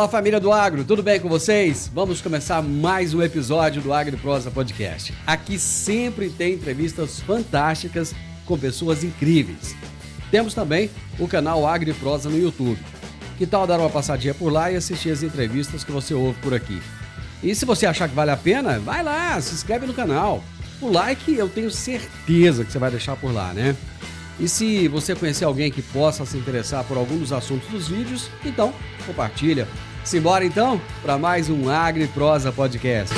Fala, família do Agro, tudo bem com vocês? Vamos começar mais um episódio do AgriProsa Podcast. Aqui sempre tem entrevistas fantásticas com pessoas incríveis. Temos também o canal AgriProsa no YouTube. Que tal dar uma passadinha por lá e assistir as entrevistas que você ouve por aqui? E se você achar que vale a pena, vai lá, se inscreve no canal. O like eu tenho certeza que você vai deixar por lá, né? E se você conhecer alguém que possa se interessar por algum dos assuntos dos vídeos, então compartilha. Simbora então para mais um AgriProsa Podcast.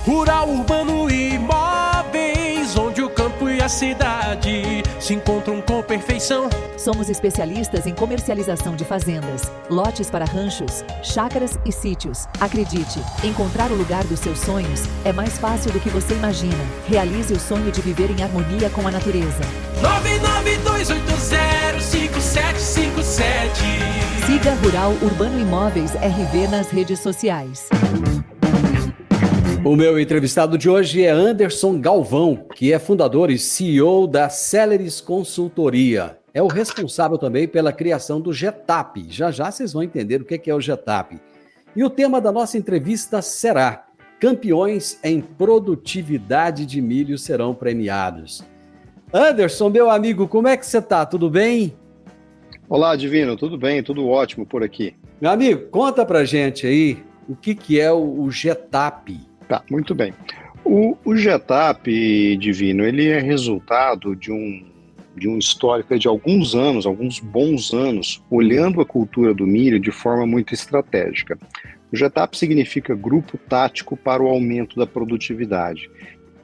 Rural, urbano e imóveis, onde o campo e a cidade se encontram com perfeição. Somos especialistas em comercialização de fazendas, lotes para ranchos, chácaras e sítios. Acredite, encontrar o lugar dos seus sonhos é mais fácil do que você imagina. Realize o sonho de viver em harmonia com a natureza. 992805757. Siga Rural Urbano Imóveis RV nas redes sociais. O meu entrevistado de hoje é Anderson Galvão, que é fundador e CEO da Celeris Consultoria. É o responsável também pela criação do Getap. Já já vocês vão entender o que é o Getap. E o tema da nossa entrevista será: campeões em produtividade de milho serão premiados. Anderson, meu amigo, como é que você está? Tudo bem? Olá, Divino, tudo bem? Tudo ótimo por aqui. Meu amigo, conta pra gente aí o que é o Getap. Tá, muito bem. O Getap, Divino, ele é resultado de um histórico de alguns anos, alguns bons anos, olhando a cultura do milho de forma muito estratégica. O Getap significa Grupo Tático para o Aumento da Produtividade.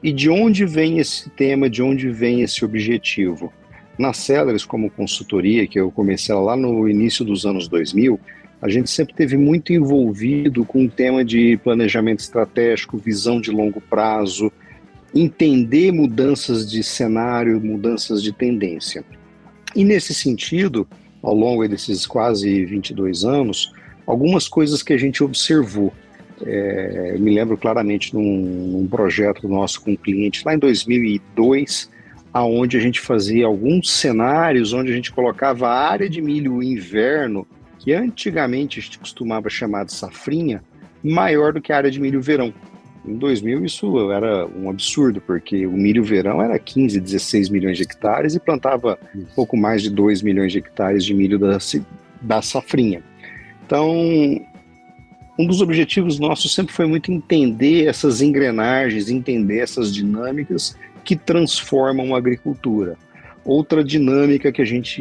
E de onde vem esse tema, de onde vem esse objetivo? Na Celeris, como consultoria, que eu comecei lá no início dos anos 2000, a gente sempre teve muito envolvido com o tema de planejamento estratégico, visão de longo prazo, entender mudanças de cenário, mudanças de tendência. E nesse sentido, ao longo desses quase 22 anos, algumas coisas que a gente observou. Eu me lembro claramente num projeto nosso com um cliente lá em 2002, onde a gente fazia alguns cenários, onde a gente colocava a área de milho inverno, que antigamente a gente costumava chamar de safrinha, maior do que a área de milho verão. Em 2000 isso era um absurdo, porque o milho verão era 15, 16 milhões de hectares e plantava pouco mais de 2 milhões de hectares de milho da safrinha. Então, um dos objetivos nossos sempre foi muito entender essas engrenagens, entender essas dinâmicas que transformam a agricultura. Outra dinâmica que a gente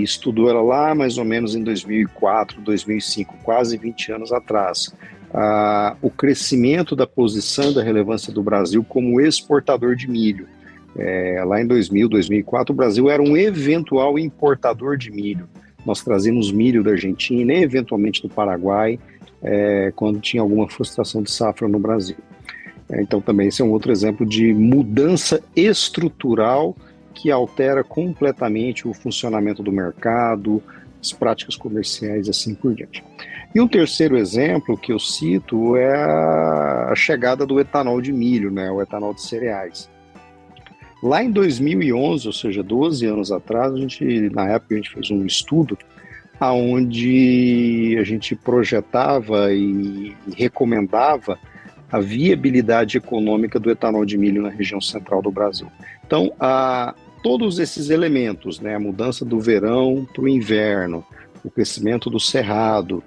estudou era lá mais ou menos em 2004, 2005, quase 20 anos atrás. O crescimento da posição da relevância do Brasil como exportador de milho. Lá em 2000, 2004, o Brasil era um eventual importador de milho. Nós trazíamos milho da Argentina e eventualmente do Paraguai, quando tinha alguma frustração de safra no Brasil. Então também esse é um outro exemplo de mudança estrutural que altera completamente o funcionamento do mercado, as práticas comerciais e assim por diante. E um terceiro exemplo que eu cito é a chegada do etanol de milho, né, o etanol de cereais. Lá em 2011, ou seja, 12 anos atrás, na época a gente fez um estudo onde a gente projetava e recomendava a viabilidade econômica do etanol de milho na região central do Brasil. Então, todos esses elementos, né, a mudança do verão para o inverno, o crescimento do cerrado,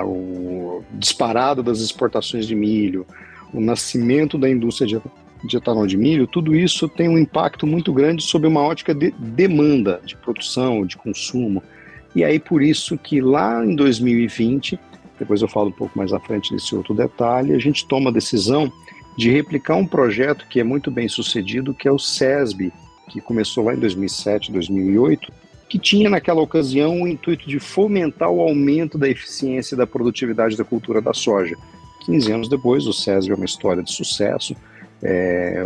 o disparado das exportações de milho, o nascimento da indústria de etanol de milho, tudo isso tem um impacto muito grande sobre uma ótica de demanda, de produção, de consumo. E aí por isso que lá em 2020, depois eu falo um pouco mais à frente desse outro detalhe, a gente toma a decisão de replicar um projeto que é muito bem sucedido, que é o SESB, que começou lá em 2007, 2008, que tinha naquela ocasião o intuito de fomentar o aumento da eficiência e da produtividade da cultura da soja. 15 anos depois, o SESB é uma história de sucesso,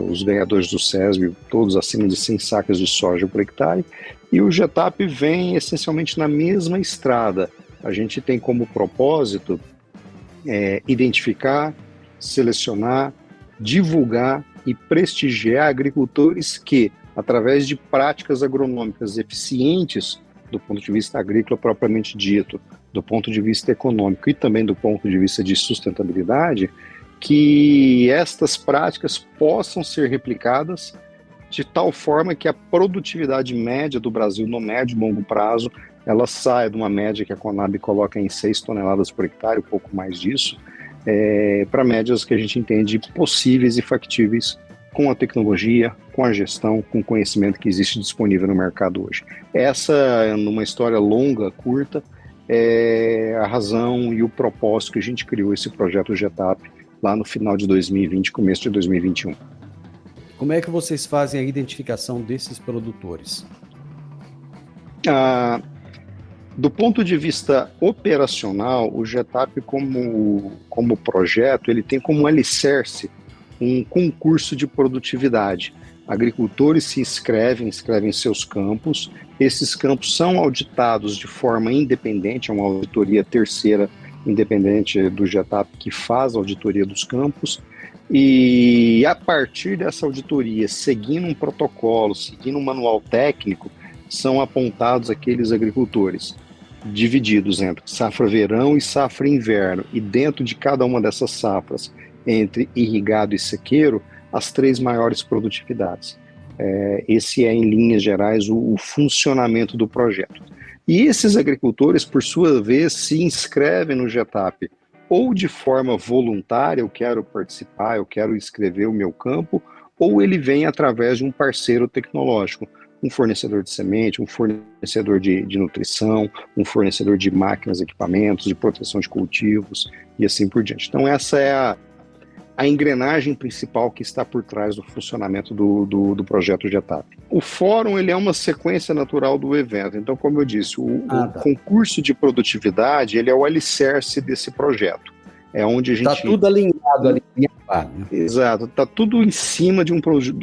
os ganhadores do SESB, todos acima de 100 sacas de soja por hectare, e o Getap vem essencialmente na mesma estrada. A gente tem como propósito identificar, selecionar, divulgar e prestigiar agricultores que, através de práticas agronômicas eficientes do ponto de vista agrícola propriamente dito, do ponto de vista econômico e também do ponto de vista de sustentabilidade, que estas práticas possam ser replicadas de tal forma que a produtividade média do Brasil no médio e longo prazo, ela saia de uma média que a Conab coloca em 6 toneladas por hectare, um pouco mais disso, para médias que a gente entende possíveis e factíveis com a tecnologia, com a gestão, com o conhecimento que existe disponível no mercado hoje. Essa, numa história longa, curta, é a razão e o propósito que a gente criou esse projeto GETAP lá no final de 2020, começo de 2021. Como é que vocês fazem a identificação desses produtores? Do ponto de vista operacional, o GETAP como projeto, ele tem como alicerce um concurso de produtividade. Agricultores se inscrevem seus campos, esses campos são auditados de forma independente, é uma auditoria terceira independente do GETAP que faz a auditoria dos campos, e a partir dessa auditoria, seguindo um protocolo, seguindo um manual técnico, são apontados aqueles agricultores divididos entre safra verão e safra inverno, e dentro de cada uma dessas safras, entre irrigado e sequeiro, as 3 maiores produtividades. Esse é, em linhas gerais, o funcionamento do projeto. E esses agricultores, por sua vez, se inscrevem no GETAP ou de forma voluntária, eu quero participar, eu quero inscrever o meu campo, ou ele vem através de um parceiro tecnológico, um fornecedor de semente, um fornecedor de nutrição, um fornecedor de máquinas, equipamentos, de proteção de cultivos e assim por diante. Então essa é a engrenagem principal que está por trás do funcionamento do projeto GETAP. O fórum, ele é uma sequência natural do evento. Então, como eu disse, o concurso de produtividade, ele é o alicerce desse projeto. É onde a gente... Está tudo alinhado ali. Exato. Está tudo em cima de um concurso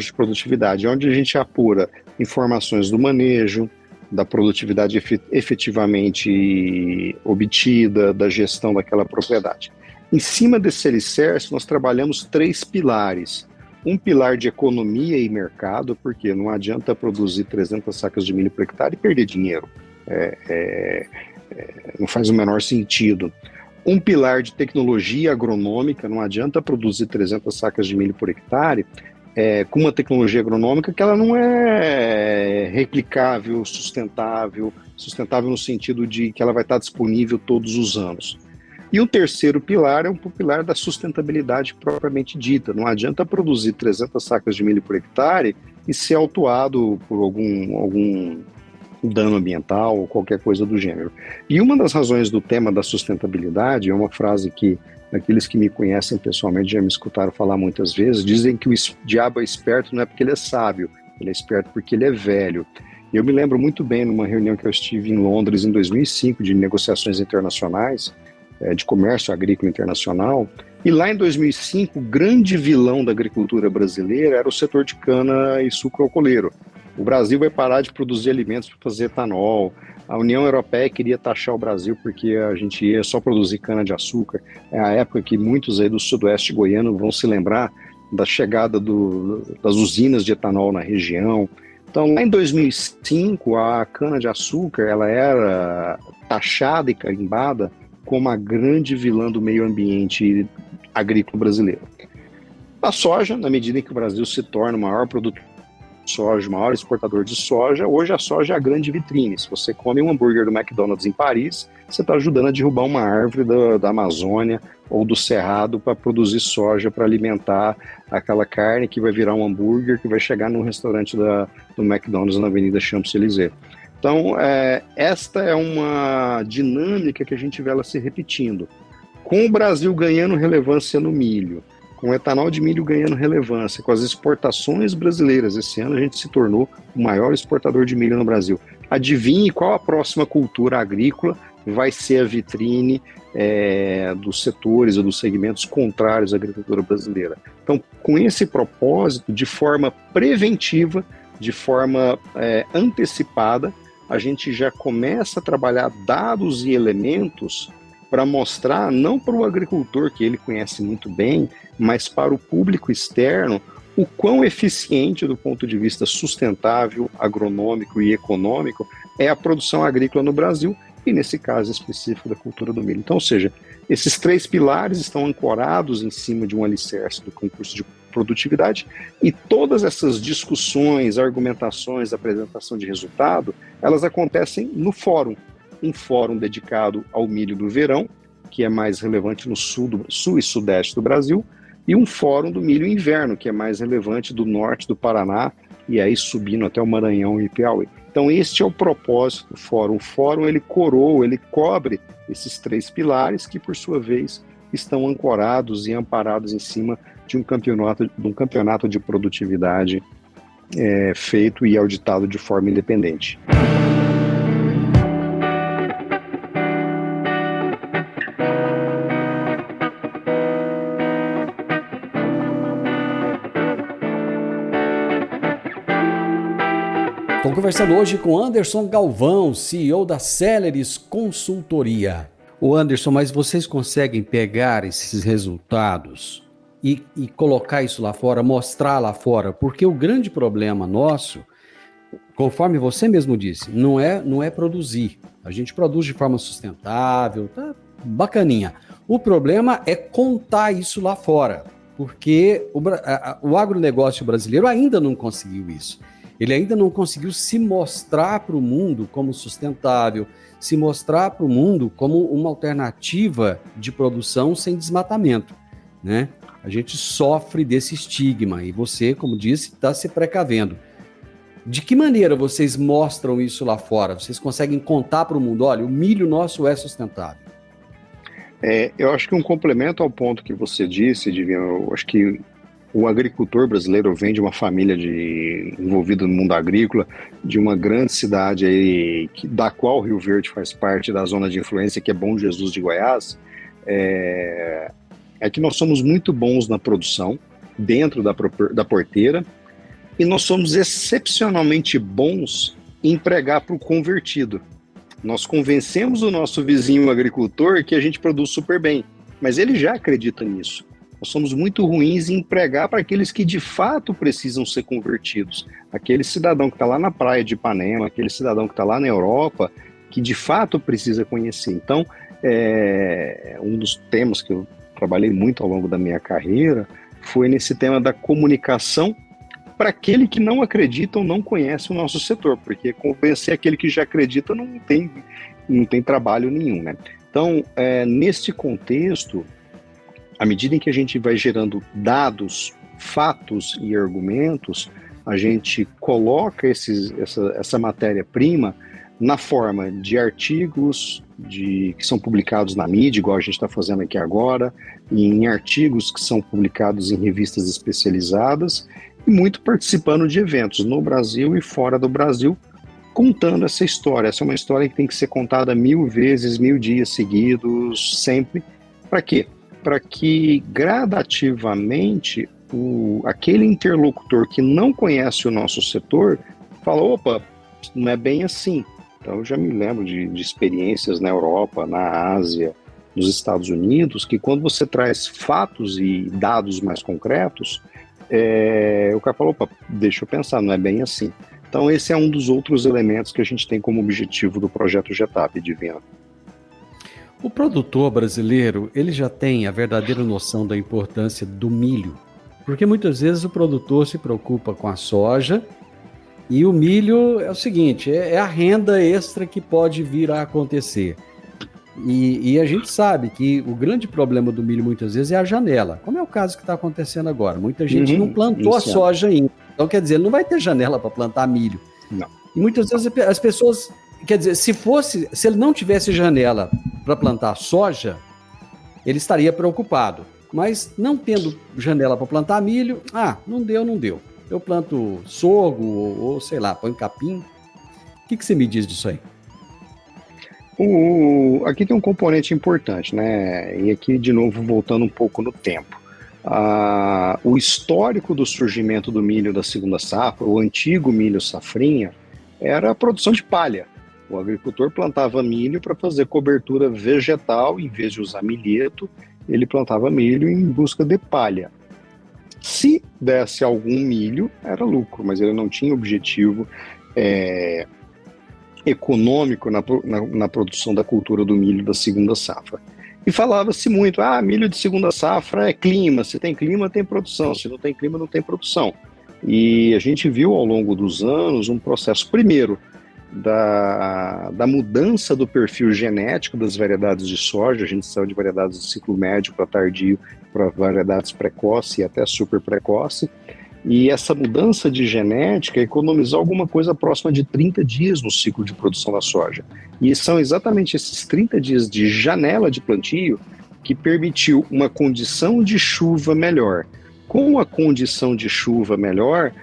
de produtividade, onde a gente apura informações do manejo, da produtividade efetivamente obtida, da gestão daquela propriedade. Em cima desse alicerce, nós trabalhamos 3 pilares. Um pilar de economia e mercado, porque não adianta produzir 300 sacas de milho por hectare e perder dinheiro. Não faz o menor sentido. Um pilar de tecnologia agronômica, não adianta produzir 300 sacas de milho por hectare com uma tecnologia agronômica que ela não é replicável, sustentável no sentido de que ela vai estar disponível todos os anos. E o terceiro pilar é um pilar da sustentabilidade propriamente dita. Não adianta produzir 300 sacas de milho por hectare e ser autuado por algum dano ambiental ou qualquer coisa do gênero. E uma das razões do tema da sustentabilidade é uma frase que aqueles que me conhecem pessoalmente já me escutaram falar muitas vezes, dizem que o diabo é esperto não é porque ele é sábio, ele é esperto porque ele é velho. Eu me lembro muito bem numa reunião que eu estive em Londres em 2005 de negociações internacionais, de comércio agrícola internacional, e lá em 2005 o grande vilão da agricultura brasileira era o setor de cana e sucro alcooleiro. O Brasil vai parar de produzir alimentos para fazer etanol, a União Europeia queria taxar o Brasil porque a gente ia só produzir cana de açúcar. É a época que muitos aí do sudoeste goiano vão se lembrar da chegada das usinas de etanol na região. Então, lá em 2005, a cana de açúcar ela era taxada e carimbada como a grande vilã do meio ambiente agrícola brasileiro. A soja, na medida em que o Brasil se torna o maior produtor de soja, o maior exportador de soja, hoje a soja é a grande vitrine. Se você come um hambúrguer do McDonald's em Paris, você está ajudando a derrubar uma árvore da Amazônia ou do Cerrado para produzir soja, para alimentar aquela carne que vai virar um hambúrguer que vai chegar num restaurante do McDonald's na Avenida Champs-Élysées. Então, esta é uma dinâmica que a gente vê ela se repetindo. Com o Brasil ganhando relevância no milho, com o etanol de milho ganhando relevância, com as exportações brasileiras, esse ano a gente se tornou o maior exportador de milho no Brasil. Adivinhe qual a próxima cultura agrícola vai ser a vitrine dos setores ou dos segmentos contrários à agricultura brasileira. Então, com esse propósito, de forma preventiva, de forma antecipada, a gente já começa a trabalhar dados e elementos para mostrar, não para o agricultor, que ele conhece muito bem, mas para o público externo, o quão eficiente do ponto de vista sustentável, agronômico e econômico é a produção agrícola no Brasil, e nesse caso específico da cultura do milho. Então, ou seja, esses 3 pilares estão ancorados em cima de um alicerce do concurso de produtividade, e todas essas discussões, argumentações, apresentação de resultado, elas acontecem no fórum, um fórum dedicado ao milho do verão, que é mais relevante no sul e sudeste do Brasil, e um fórum do milho inverno, que é mais relevante do norte do Paraná, e aí subindo até o Maranhão e Piauí. Então este é o propósito do fórum. O fórum ele cobre esses 3 pilares que, por sua vez, estão ancorados e amparados em cima de um campeonato de produtividade feito e auditado de forma independente. Estou conversando hoje com Anderson Galvão, CEO da Celeris Consultoria. Ô Anderson, mas vocês conseguem pegar esses resultados e colocar isso lá fora, mostrar lá fora? Porque o grande problema nosso, conforme você mesmo disse, não é produzir. A gente produz de forma sustentável, tá bacaninha. O problema é contar isso lá fora, porque o agronegócio brasileiro ainda não conseguiu isso. Ele ainda não conseguiu se mostrar para o mundo como sustentável, se mostrar para o mundo como uma alternativa de produção sem desmatamento, né? A gente sofre desse estigma e você, como disse, está se precavendo. De que maneira vocês mostram isso lá fora? Vocês conseguem contar para o mundo, olha, o milho nosso é sustentável? Eu acho que um complemento ao ponto que você disse, Divino, eu acho que o agricultor brasileiro vem de uma família envolvida no mundo agrícola, de uma grande cidade aí, da qual Rio Verde faz parte da zona de influência, que é Bom Jesus de Goiás. É que nós somos muito bons na produção, dentro da porteira, e nós somos excepcionalmente bons em pregar para o convertido. Nós convencemos o nosso vizinho agricultor que a gente produz super bem, mas ele já acredita nisso. Nós somos muito ruins em pregar para aqueles que de fato precisam ser convertidos. Aquele cidadão que está lá na praia de Ipanema, aquele cidadão que está lá na Europa, que de fato precisa conhecer. Então, um dos temas que eu trabalhei muito ao longo da minha carreira foi nesse tema da comunicação para aquele que não acredita ou não conhece o nosso setor, porque convencer aquele que já acredita não tem trabalho nenhum, né? Então, neste contexto, à medida em que a gente vai gerando dados, fatos e argumentos, a gente coloca essa matéria-prima na forma de artigos que são publicados na mídia, igual a gente está fazendo aqui agora, e em artigos que são publicados em revistas especializadas, e muito participando de eventos no Brasil e fora do Brasil, contando essa história. Essa é uma história que tem que ser contada 1000 vezes, 1000 dias seguidos, sempre. Para quê? Para que gradativamente aquele interlocutor que não conhece o nosso setor fala, opa, não é bem assim. Então eu já me lembro de experiências na Europa, na Ásia, nos Estados Unidos, que quando você traz fatos e dados mais concretos, o cara fala, opa, deixa eu pensar, não é bem assim. Então esse é um dos outros elementos que a gente tem como objetivo do projeto GETAP, Divino. O produtor brasileiro, ele já tem a verdadeira noção da importância do milho, porque muitas vezes o produtor se preocupa com a soja e o milho é o seguinte, é a renda extra que pode vir a acontecer. E a gente sabe que o grande problema do milho muitas vezes é a janela, como é o caso que está acontecele agora. Muita gente não plantou a soja ainda, então quer dizer, ele não vai ter janela para plantar milho. Não. E muitas vezes as pessoas, quer dizer, se ele não tivesse janela para plantar soja, ele estaria preocupado. Mas não tendo janela para plantar milho, não deu. Eu planto sorgo ou sei lá, põe capim. O que você me diz disso aí? Aqui tem um componente importante, né? E aqui, de novo, voltando um pouco no tempo. O histórico do surgimento do milho da segunda safra, o antigo milho safrinha, era a produção de palha. O agricultor plantava milho para fazer cobertura vegetal, em vez de usar milheto, ele plantava milho em busca de palha. Se desse algum milho, era lucro, mas ele não tinha objetivo econômico na produção da cultura do milho da segunda safra. E falava-se muito, milho de segunda safra é clima, se tem clima tem produção, se não tem clima não tem produção. E a gente viu ao longo dos anos um processo, primeiro, da mudança do perfil genético das variedades de soja. A gente saiu de variedades de ciclo médio para tardio, para variedades precoce e até super precoce. E essa mudança de genética economizou alguma coisa próxima de 30 dias no ciclo de produção da soja. E são exatamente esses 30 dias de janela de plantio que permitiu uma condição de chuva melhor. Com a condição de chuva melhor,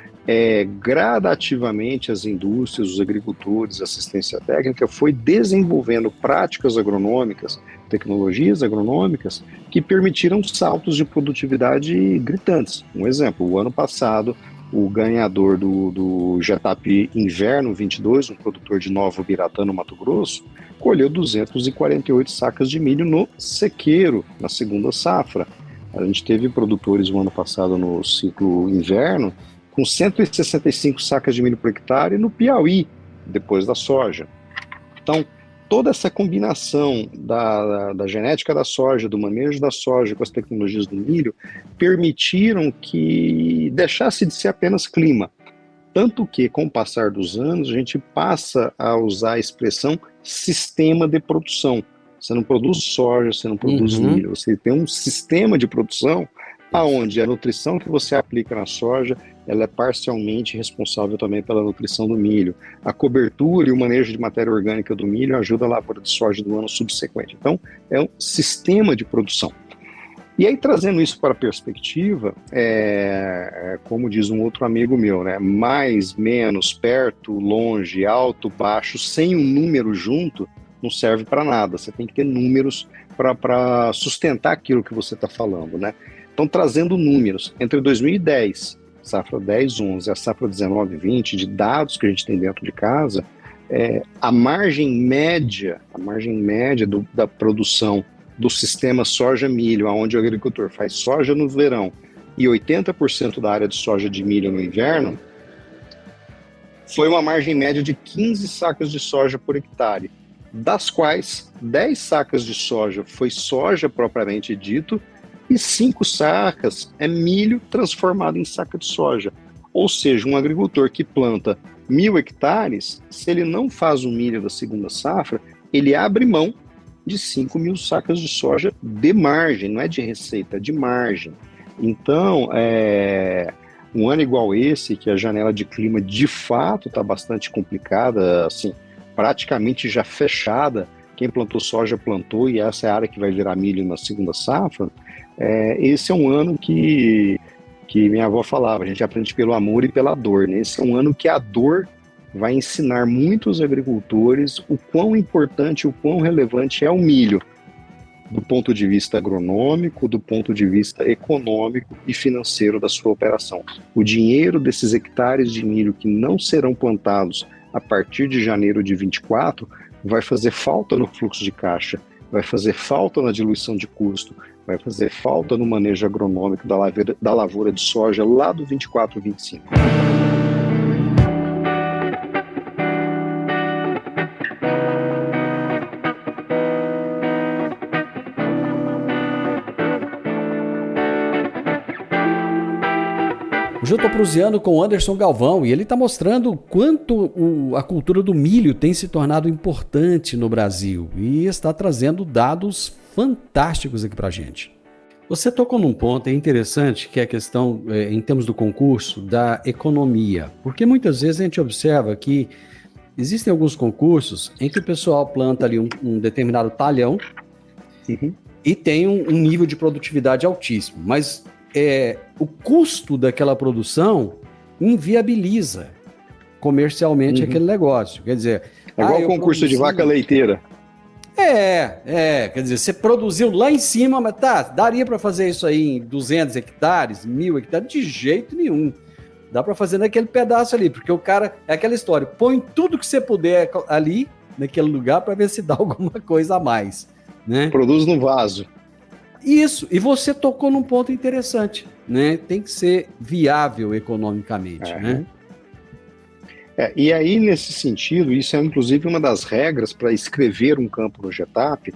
gradativamente as indústrias, os agricultores, a assistência técnica foi desenvolvendo práticas agronômicas, tecnologias agronômicas que permitiram saltos de produtividade gritantes. Um exemplo, o ano passado, o ganhador do Getap Inverno 22, um produtor de Nova Biratã, no Mato Grosso, colheu 248 sacas de milho no sequeiro, na segunda safra. A gente teve produtores no ano passado no ciclo inverno com 165 sacas de milho por hectare no Piauí, depois da soja. Então, toda essa combinação da genética da soja, do manejo da soja com as tecnologias do milho, permitiram que deixasse de ser apenas clima. Tanto que, com o passar dos anos, a gente passa a usar a expressão sistema de produção. Você não produz soja, você não produz milho, você tem um sistema de produção onde a nutrição que você aplica na soja, ela é parcialmente responsável também pela nutrição do milho. A cobertura e o manejo de matéria orgânica do milho ajuda a lavoura de soja do ano subsequente. Então, é um sistema de produção. E aí, trazendo isso para a perspectiva, como diz um outro amigo meu, né? Mais, menos, perto, longe, alto, baixo, sem um número junto, não serve para nada. Você tem que ter números para sustentar aquilo que você está falando, né? Então, trazendo números, entre 2010, safra 10-11, a safra 19-20, de dados que a gente tem dentro de casa, a margem média da produção do sistema soja-milho, onde o agricultor faz soja no verão e 80% da área de soja de milho no inverno, foi uma margem média de 15 sacas de soja por hectare, das quais 10 sacas de soja foi soja propriamente dito, e 5 sacas é milho transformado em saca de soja. Ou seja, um agricultor que planta 1.000 hectares, se ele não faz o milho da segunda safra, ele abre mão de 5.000 sacas de soja de margem, não é de receita, é de margem. Então, um ano igual esse, que a janela de clima de fato está bastante complicada, assim, praticamente já fechada, quem plantou soja plantou e essa é a área que vai virar milho na segunda safra. Esse é um ano que minha avó falava, a gente aprende pelo amor e pela dor, né? Esse é um ano que a dor vai ensinar muitos agricultores o quão importante, o quão relevante é o milho, do ponto de vista agronômico, do ponto de vista econômico e financeiro da sua operação. O dinheiro desses hectares de milho que não serão plantados a partir de janeiro de 24 vai fazer falta no fluxo de caixa, vai fazer falta na diluição de custo, vai fazer falta no manejo agronômico da lavoura de soja lá do 24 e 25. Hoje eu estou proseando com o Anderson Galvão e ele está mostrando o quanto a cultura do milho tem se tornado importante no Brasil e está trazendo dados fantásticos aqui para a gente. Você tocou num ponto interessante, que é a questão, em termos do concurso, da economia. Porque muitas vezes a gente observa que existem alguns concursos em que o pessoal planta ali um determinado talhão e tem um nível de produtividade altíssimo, mas o custo daquela produção inviabiliza comercialmente aquele negócio. Quer dizer... É igual o concurso de vaca leiteira. Quer dizer, você produziu lá em cima, mas daria para fazer isso aí em 200 hectares, 1.000 hectares? De jeito nenhum. Dá para fazer naquele pedaço ali, porque o cara, é aquela história, põe tudo que você puder ali, naquele lugar, para ver se dá alguma coisa a mais, né? Produz no vaso. Isso, e você tocou num ponto interessante, né? Tem que ser viável economicamente, né? E aí, nesse sentido, isso é inclusive uma das regras para escrever um campo no GETAP.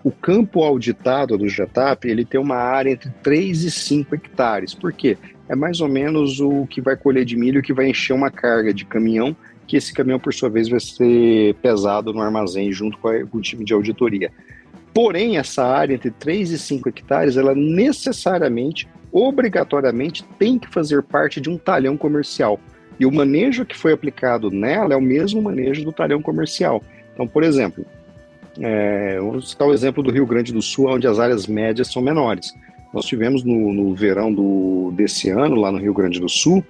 O campo auditado do GETAP, ele tem uma área entre 3 e 5 hectares. Por quê? É mais ou menos o que vai colher de milho, que vai encher uma carga de caminhão, que esse caminhão, por sua vez, vai ser pesado no armazém junto com o time de auditoria. Porém, essa área entre 3 e 5 hectares, ela necessariamente, obrigatoriamente, tem que fazer parte de um talhão comercial. E o manejo que foi aplicado nela é o mesmo manejo do talhão comercial. Então, por exemplo, vou citar o exemplo do Rio Grande do Sul, onde as áreas médias são menores. Nós tivemos no verão desse ano, lá no Rio Grande do Sul,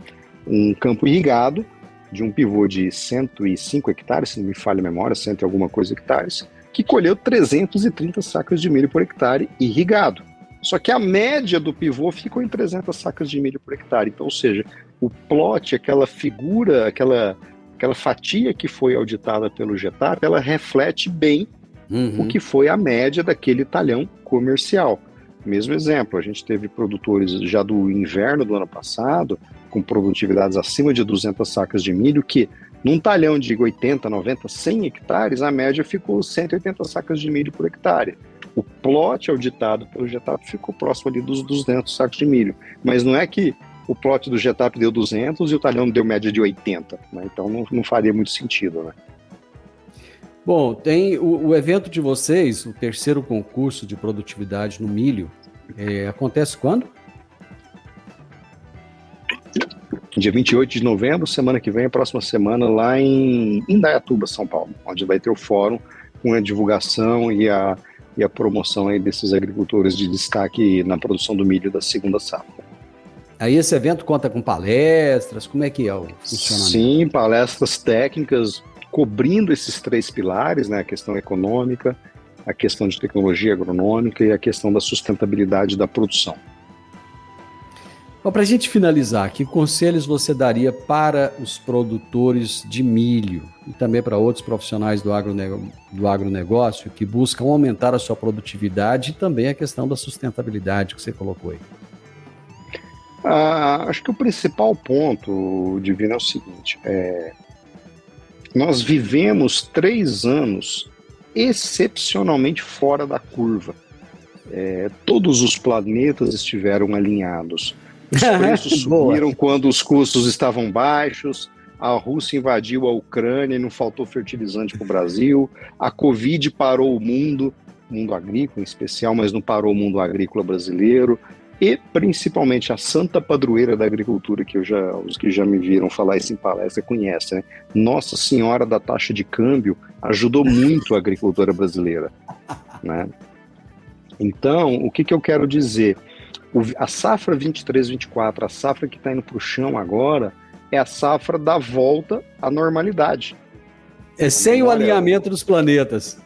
um campo irrigado de um pivô de 105 hectares, se não me falha a memória, 100 e alguma coisa hectares, que colheu 330 sacas de milho por hectare irrigado. Só que a média do pivô ficou em 300 sacas de milho por hectare. Então, ou seja, o plot, aquela figura, aquela fatia que foi auditada pelo GETAP, ela reflete bem o que foi a média daquele talhão comercial. Mesmo exemplo, a gente teve produtores já do inverno do ano passado, com produtividades acima de 200 sacas de milho, que num talhão de 80, 90, 100 hectares, a média ficou 180 sacas de milho por hectare. O plot auditado pelo GETAP ficou próximo ali dos 200 sacos de milho. Mas não é que o plot do GETAP deu 200 e o talhão deu média de 80, né? Então não faria muito sentido, né? Bom, tem o evento de vocês, o terceiro concurso de produtividade no milho, acontece quando? Dia 28 de novembro, semana que vem, a próxima semana, lá em Indaiatuba, São Paulo, onde vai ter o fórum com a divulgação e a promoção aí desses agricultores de destaque na produção do milho da segunda safra. Aí esse evento conta com palestras, como é que é o funcionamento? Sim, palestras técnicas cobrindo esses 3 pilares, né? A questão econômica, a questão de tecnologia agronômica e a questão da sustentabilidade da produção. Bom, para a gente finalizar, que conselhos você daria para os produtores de milho e também para outros profissionais do agronegócio que buscam aumentar a sua produtividade e também a questão da sustentabilidade que você colocou aí? Acho que o principal ponto, Divino, é o seguinte, nós vivemos 3 anos excepcionalmente fora da curva. Todos os planetas estiveram alinhados. Os preços subiram quando os custos estavam baixos, a Rússia invadiu a Ucrânia e não faltou fertilizante para o Brasil, a Covid parou o mundo agrícola em especial, mas não parou o mundo agrícola brasileiro, e principalmente a santa padroeira da agricultura, que os que já me viram falar isso em palestra conhecem, né? Nossa Senhora da taxa de câmbio ajudou muito a agricultura brasileira, né? Então, o que eu quero dizer? A safra 23-24, a safra que está indo para o chão agora, é a safra da volta à normalidade. Sem o alinhamento dos planetas.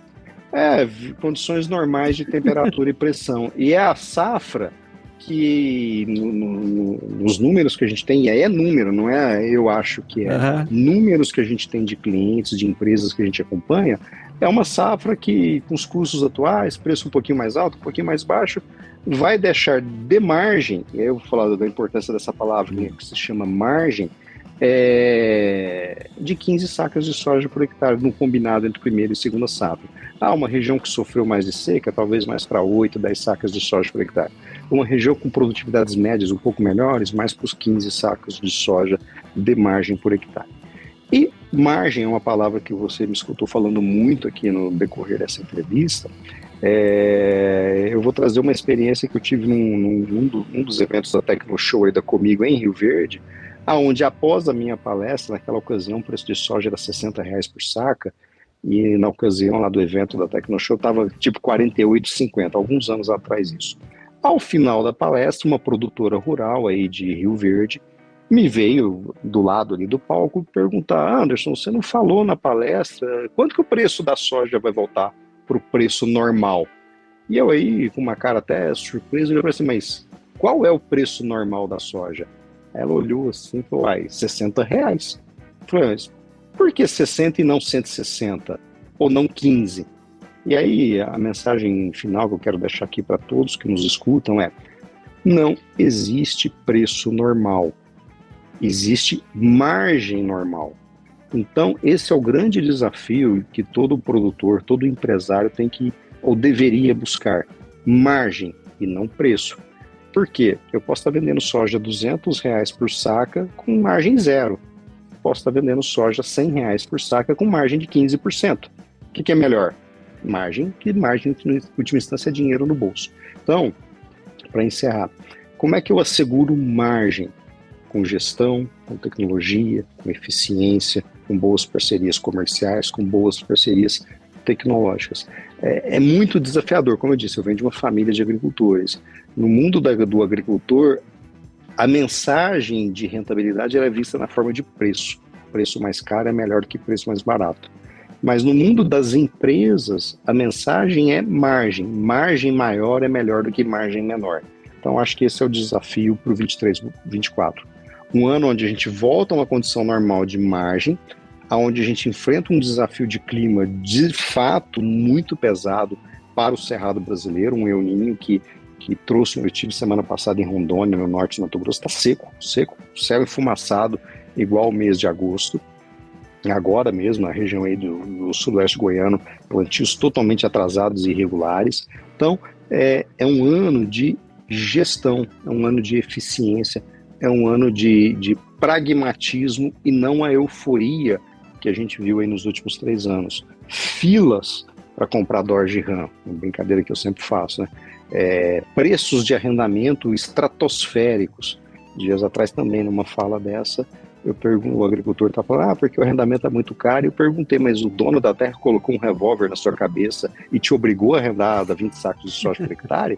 Condições normais de temperatura e pressão. E é a safra que, nos números que a gente tem, e aí é número, não é eu acho que é, números que a gente tem de clientes, de empresas que a gente acompanha, é uma safra que, com os custos atuais, preço um pouquinho mais alto, um pouquinho mais baixo, vai deixar de margem, e aí eu vou falar da importância dessa palavra, que se chama margem, de 15 sacas de soja por hectare, no combinado entre primeira e segunda safra. Uma região que sofreu mais de seca, talvez mais para 8, 10 sacas de soja por hectare. Uma região com produtividades médias um pouco melhores, mais para os 15 sacos de soja de margem por hectare. E margem é uma palavra que você me escutou falando muito aqui no decorrer dessa entrevista. Eu vou trazer uma experiência que eu tive num dos eventos da TecnoShow aí da Comigo em Rio Verde, onde após a minha palestra, naquela ocasião, o preço de soja era R$60 por saca, e na ocasião lá do evento da TecnoShow estava tipo R$48,50, alguns anos atrás isso. Ao final da palestra, uma produtora rural aí de Rio Verde me veio do lado ali do palco perguntar: Anderson, você não falou na palestra quanto que o preço da soja vai voltar para o preço normal? E eu aí, com uma cara até surpresa, eu falei assim, mas qual é o preço normal da soja? Ela olhou assim e falou, R$60. Eu falei, mas por que 60 e não 160? Ou não 15? E aí, a mensagem final que eu quero deixar aqui para todos que nos escutam é: não existe preço normal. Existe margem normal. Então, esse é o grande desafio que todo produtor, todo empresário tem que, ou deveria buscar, margem e não preço. Por quê? Eu posso estar vendendo soja R$200 por saca com margem zero. Posso estar vendendo soja R$100 por saca com margem de 15%. O que é melhor? Margem, que margem, em última instância, é dinheiro no bolso. Então, para encerrar, como é que eu asseguro margem? Com gestão, com tecnologia, com eficiência, com boas parcerias comerciais, com boas parcerias tecnológicas. É muito desafiador, como eu disse, eu venho de uma família de agricultores. No mundo do agricultor, a mensagem de rentabilidade é vista na forma de preço. Preço mais caro é melhor do que preço mais barato. Mas no mundo das empresas, a mensagem é margem. Margem maior é melhor do que margem menor. Então, acho que esse é o desafio para o 23-24. Um ano onde a gente volta a uma condição normal de margem, onde a gente enfrenta um desafio de clima de fato muito pesado para o Cerrado brasileiro, um El Niño que trouxe, eu tive semana passada em Rondônia, no norte de Mato Grosso, está seco, céu enfumaçado, igual o mês de agosto. Agora mesmo, na região aí do sudoeste goiano, plantios totalmente atrasados e irregulares. Então, é um ano de gestão, é um ano de eficiência, é um ano de pragmatismo e não a euforia que a gente viu aí nos últimos 3 anos. Filas para comprar Dodge Ram, uma brincadeira que eu sempre faço, né? Preços de arrendamento estratosféricos. Dias atrás também, numa fala dessa, o agricultor está falando, porque o arrendamento é muito caro. Eu perguntei, mas o dono da terra colocou um revólver na sua cabeça e te obrigou a arrendar 20 sacos de soja por hectare?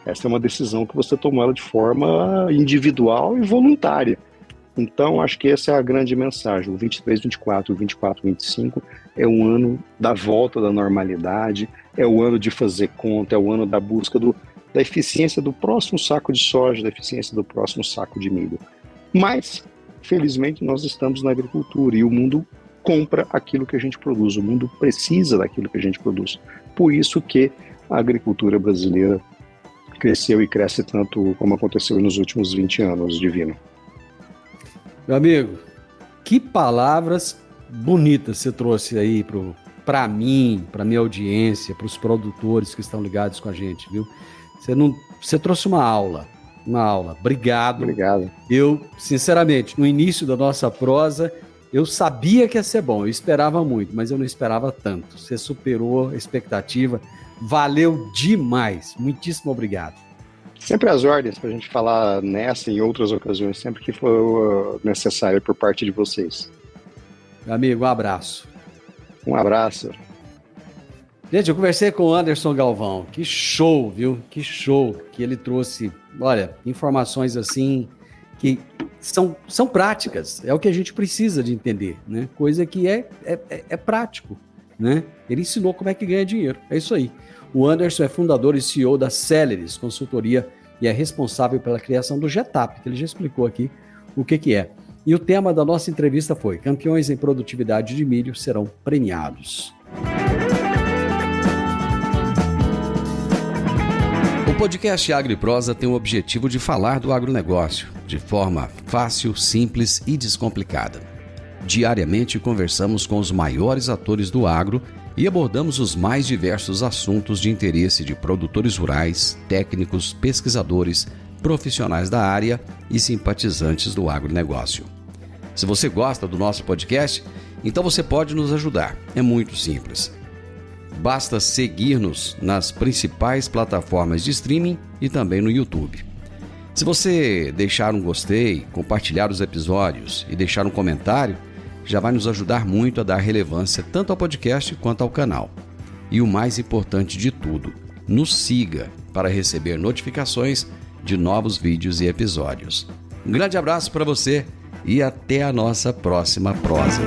Essa é uma decisão que você tomou ela de forma individual e voluntária. Então, acho que essa é a grande mensagem. O 23-24, o 24-25 é um ano da volta da normalidade, é o ano de fazer conta, é o ano da busca da eficiência do próximo saco de soja, da eficiência do próximo saco de milho. Mas, felizmente, nós estamos na agricultura e o mundo compra aquilo que a gente produz, o mundo precisa daquilo que a gente produz. Por isso que a agricultura brasileira cresceu e cresce tanto como aconteceu nos últimos 20 anos, Divino. Meu amigo, que palavras bonitas você trouxe aí para mim, para minha audiência, para os produtores que estão ligados com a gente, viu? Você trouxe uma aula. Obrigado. Obrigado. Eu, sinceramente, no início da nossa prosa, eu sabia que ia ser bom, eu esperava muito, mas eu não esperava tanto. Você superou a expectativa, valeu demais. Muitíssimo obrigado. Sempre às ordens para a gente falar nessa e em outras ocasiões, sempre que for necessário por parte de vocês. Meu amigo, um abraço. Um abraço. Gente, eu conversei com o Anderson Galvão. Que show, viu? Que show que ele trouxe. Olha, informações assim que são práticas. É o que a gente precisa de entender, né? Coisa que é prático, né? Ele ensinou como é que ganha dinheiro. É isso aí. O Anderson é fundador e CEO da Celeris Consultoria e é responsável pela criação do GETAP, que ele já explicou aqui o que é. E o tema da nossa entrevista foi: campeões em produtividade de milho serão premiados. O podcast Agro e Prosa tem o objetivo de falar do agronegócio de forma fácil, simples e descomplicada. Diariamente conversamos com os maiores atores do agro e abordamos os mais diversos assuntos de interesse de produtores rurais, técnicos, pesquisadores, profissionais da área e simpatizantes do agronegócio. Se você gosta do nosso podcast, então você pode nos ajudar. É muito simples. Basta seguir-nos nas principais plataformas de streaming e também no YouTube. Se você deixar um gostei, compartilhar os episódios e deixar um comentário, já vai nos ajudar muito a dar relevância tanto ao podcast quanto ao canal. E o mais importante de tudo, nos siga para receber notificações de novos vídeos e episódios. Um grande abraço para você e até a nossa próxima prosa.